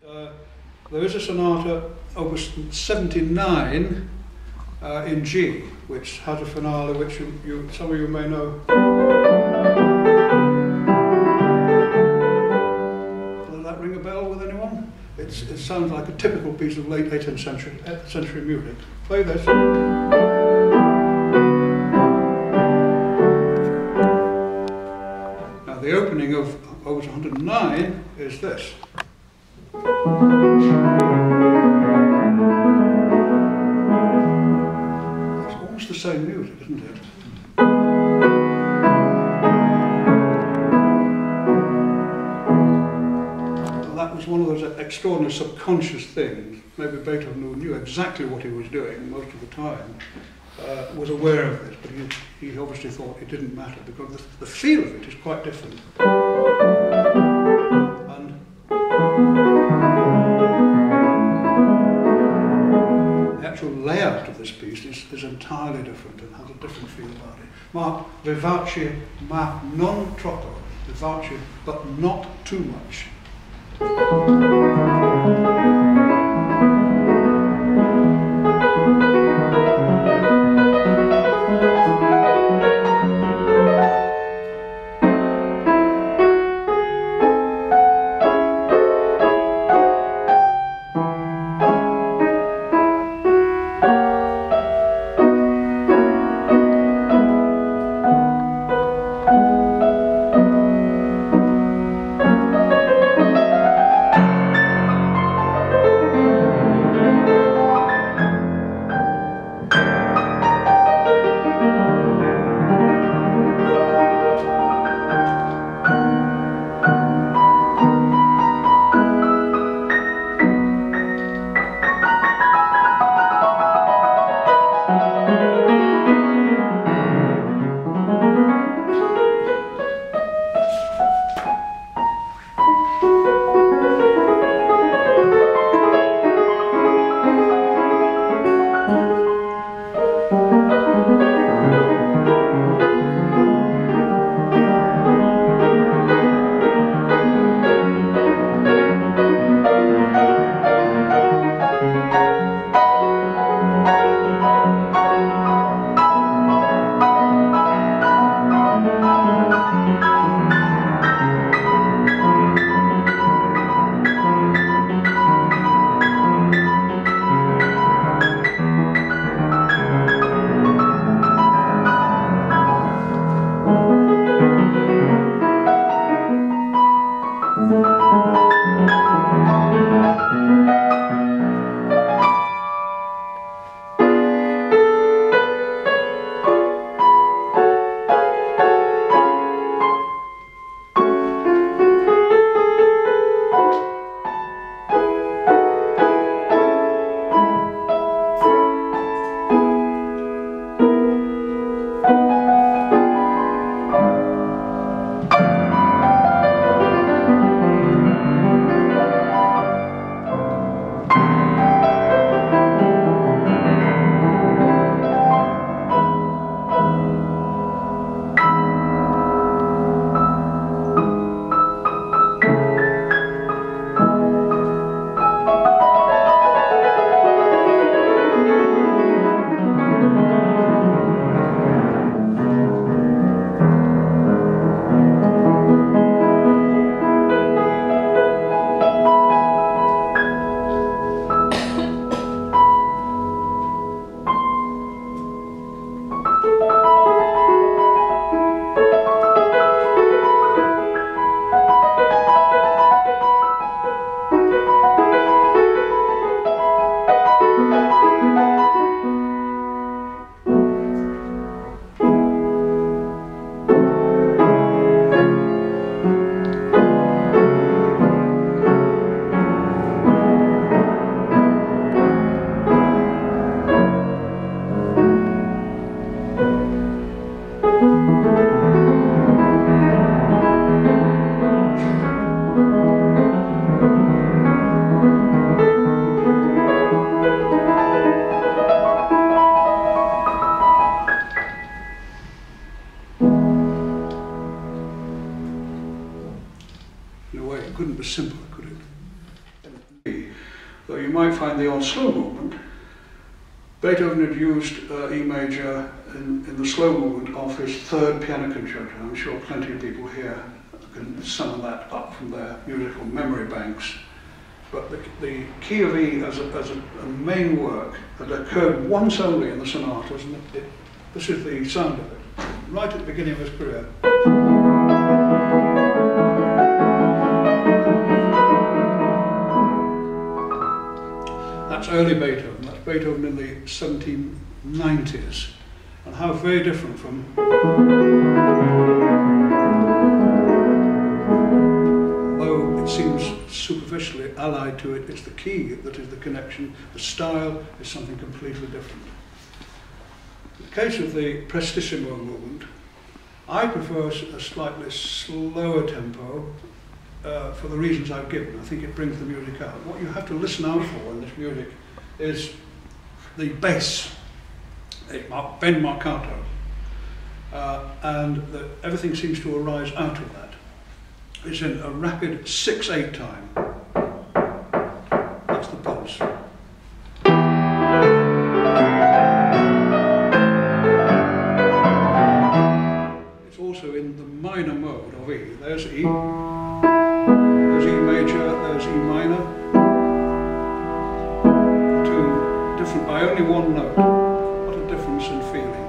There is a sonata, opus 79, in G, which has a finale which some of you may know. Does that ring a bell with anyone? It sounds like a typical piece of late 18th century music. Play this. Now the opening of opus 109 is this. It's almost the same music, isn't it? Well, that was one of those extraordinary subconscious things. Maybe Beethoven, who knew exactly what he was doing most of the time, was aware of this, but he obviously thought it didn't matter because the feel of it is quite different. And the actual layout of this piece is entirely different and has a different feel about it. Ma vivace, ma non troppo, vivace, but not too much. In a way, it couldn't be simpler, could it? might find the odd slow movement. Beethoven had used E major in the slow movement of his third piano concerto. I'm sure plenty of people here can summon that up from their musical memory banks. But the key of E as a main work had occurred once only in the sonatas, and this is the sound of it, right at the beginning of his career. That's early Beethoven. That's Beethoven in the 1790s, and how very different from it seems superficially allied to it. It's the key that is the connection. The style is something completely different. In the case of the Prestissimo movement, I prefer a slightly slower tempo for the reasons I've given. I think it brings the music out. What you have to listen out for in this music is the bass, ben marcato, and everything seems to arise out of that. It's in a rapid 6/8 time. That's the pulse. It's also in the minor mode of E. There's E, there's E major, there's E minor. Two different by only one note. What a difference in feeling.